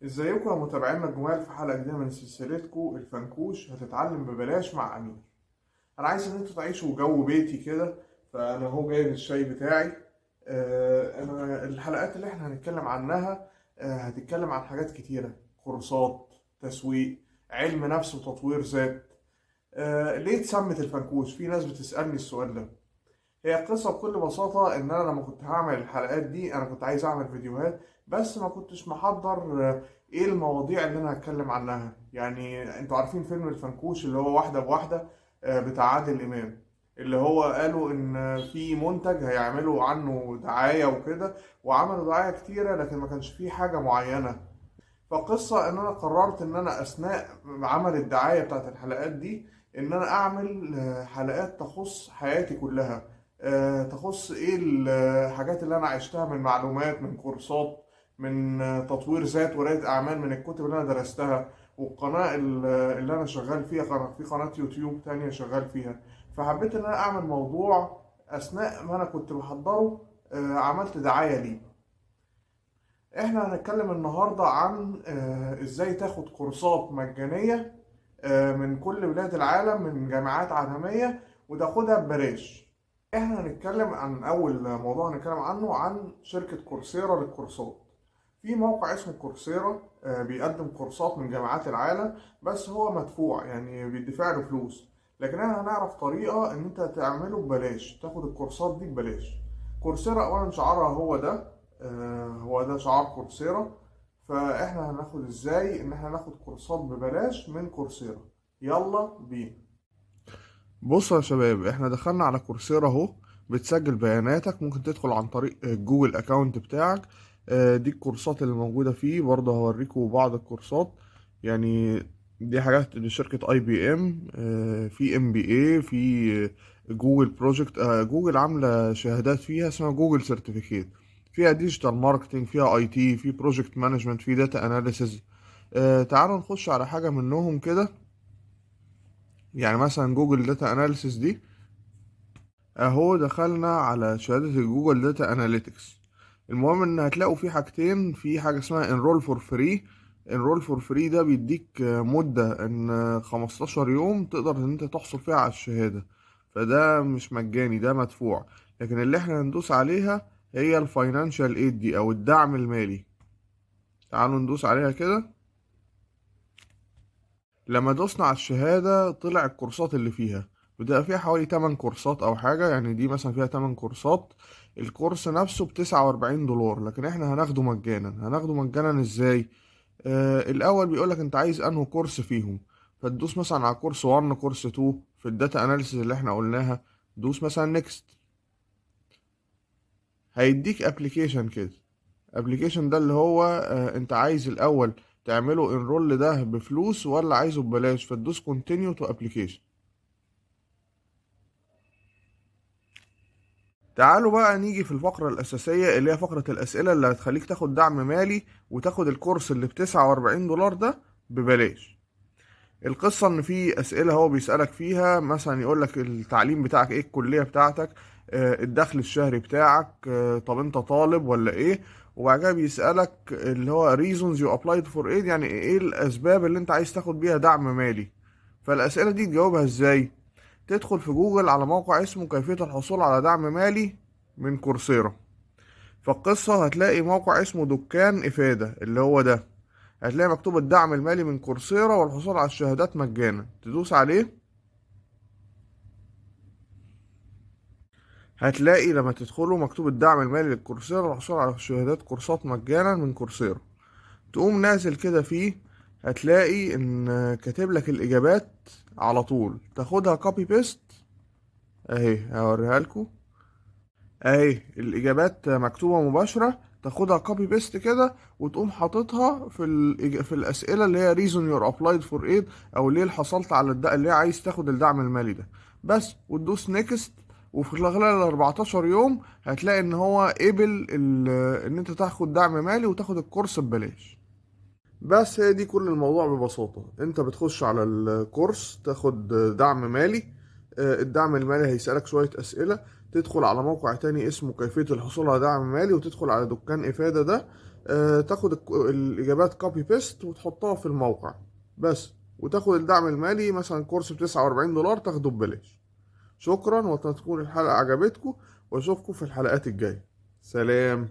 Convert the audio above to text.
ازيكم يا متابعينا الجمال في حلقة جديدة من سلسلتكم الفنكوش هتتعلم ببلاش مع أمير. أنا عايز إن انتوا تعيشوا جو بيتي كده، فأنا هو جايب الشاي بتاعي. أنا الحلقات اللي احنا هنتكلم عنها هتتكلم عن حاجات كتيرة: كورسات، تسويق، علم نفس وتطوير ذات. ليه اتسمت الفنكوش؟ في ناس بتسألني السؤال ده. هي القصة بكل بساطة إن أنا لما كنت هعمل الحلقات دي أنا كنت عايز أعمل فيديوهات، بس ما كنتش محضر إيه المواضيع اللي أنا هتكلم عنها. يعني أنتوا عارفين فيلم الفنكوش اللي هو واحدة بواحدة بتاع عادل إمام، اللي هو قالوا إن في منتج هيعملوا عنه دعاية وكده، وعملوا دعاية كتيرة لكن ما كانش فيه حاجة معينة. فقصة ان انا قررت ان انا اثناء عمل الدعاية بتاعت الحلقات دي ان انا اعمل حلقات تخص حياتي كلها، تخص ايه الحاجات اللي انا عشتها من معلومات، من كورسات، من تطوير ذات ورائد اعمال، من الكتب اللي انا درستها، والقناة اللي انا شغال فيها، في قناة يوتيوب تانية شغال فيها. فحبيت ان انا اعمل موضوع اثناء ما انا كنت بحضره، عملت دعاية ليه. احنا هنتكلم النهاردة عن ازاي تاخد كورسات مجانية من كل بلاد العالم من جامعات عالمية وتاخدها ببلاش. احنا هنتكلم عن اول موضوع هنتكلم عنه عن شركة كورسيرا للكورسات. في موقع اسمه كورسيرا بيقدم كورسات من جامعات العالم، بس هو مدفوع، يعني بيدفع له فلوس. لكن احنا هنعرف طريقة ان انت تعمله ببلاش، تاخد الكورسات دي ببلاش. كورسيرا اولا شعارها هو ده شعار كورسيرا. فاحنا هناخد ازاي ان احنا ناخد كورسات ببلاش من كورسيرا. يلا بينا. بصوا يا شباب، احنا دخلنا على كورسيرا اهو. بتسجل بياناتك، ممكن تدخل عن طريق جوجل اكاونت بتاعك. دي الكورسات اللي موجودة فيه، برضه هوريكم بعض الكورسات يعني. دي حاجات لشركة اي بي ام، في ام بي اي، في جوجل بروجكت. جوجل عاملة شهادات فيها اسمها جوجل سيرتيفيكيت. فيها ديجيتال ماركتنج، فيها اي تي، في بروجكت مانجمنت، في داتا اناليسز. تعالوا نخش على حاجة منهم كده. يعني مثلا جوجل داتا اناليسز دي اهو، دخلنا على شهادة الجوجل داتا اناليتكس. المهم ان هتلاقوا في حاجتين، في حاجة اسمها انرول فور فري. انرول فور فري ده بيديك مدة ان 15 يوم تقدر ان انت تحصل فيها على الشهادة. فده مش مجاني، ده مدفوع. لكن اللي احنا هندوس عليها هي الفاينانشال ايد دي او الدعم المالي. تعالوا ندوس عليها كده. لما دوسنا على الشهادة طلع الكورسات اللي فيها. بتبقى فيها حوالي 8 كورسات أو حاجة، يعني دي مثلا فيها 8 كورسات. الكورس نفسه ب49 دولار، لكن احنا هناخده مجانا. هناخده مجانا ازاي؟ الأول بيقولك انت عايز انه كورس فيهم. فتدوس مثلا على كورس 1، كورس 2 في الداتا اناليسيس اللي احنا قلناها. دوس مثلا نيكست. هيديك ابلكيشن كده. ابلكيشن ده اللي هو انت عايز الاول تعمله انرول ده بفلوس ولا عايزه ببلاش، فتدوس كونتينيو تو ابلكيشن. تعالوا بقى نيجي في الفقرة الأساسية اللي هي فقرة الأسئلة اللي هتخليك تاخد دعم مالي وتاخد الكورس اللي ب49 دولار ده ببلاش. القصة إن في أسئلة هو بيسألك فيها، مثلا يقولك التعليم بتاعك إيه، الكلية بتاعتك، الدخل الشهري بتاعك، طب أنت طالب ولا إيه. وبعد كده بيسألك اللي هو reasons you applied for aid، يعني إيه الأسباب اللي أنت عايز تاخد بيها دعم مالي. فالأسئلة دي تجاوبها إزاي؟ تدخل في جوجل على موقع اسمه كيفية الحصول على دعم مالي من كورسيرا. فالقصة هتلاقي موقع اسمه دكان إفادة اللي هو ده. هتلاقي مكتوب الدعم المالي من كورسيرا والحصول على الشهادات مجانا. تدوس عليه. هتلاقي لما تدخله مكتوب الدعم المالي للكورسيرا والحصول على شهادات كورسات مجانا من كورسيرا. تقوم نازل كده فيه. هتلاقي ان كاتب لك الإجابات على طول، تاخدها كوبي بيست. اهي هوريها لكم. اهي الاجابات مكتوبه مباشره، تاخدها كوبي بيست كده وتقوم حاططها في الاسئله اللي هي reason you're applied for aid، او ليه اللي حصلت على اللي هي عايز تاخد الدعم المالي ده. بس وتدوس نيكست. وفي خلال ال 14 يوم هتلاقي ان هو قبل ان انت تاخد دعم مالي وتاخد الكورس ببلاش. بس هي دي كل الموضوع ببساطة. انت بتخش على الكورس تاخد دعم مالي. الدعم المالي هيسألك شوية أسئلة. تدخل على موقع تاني اسمه كيفية الحصول على دعم مالي، وتدخل على دكان إفادة ده. تاخد الاجابات كوبي بيست وتحطها في الموقع بس، وتاخد الدعم المالي، مثلا كورس ب49 دولار تاخده ببلاش. شكرا، وتكون الحلقة عجبتكم، واشوفكم في الحلقات الجاية. سلام.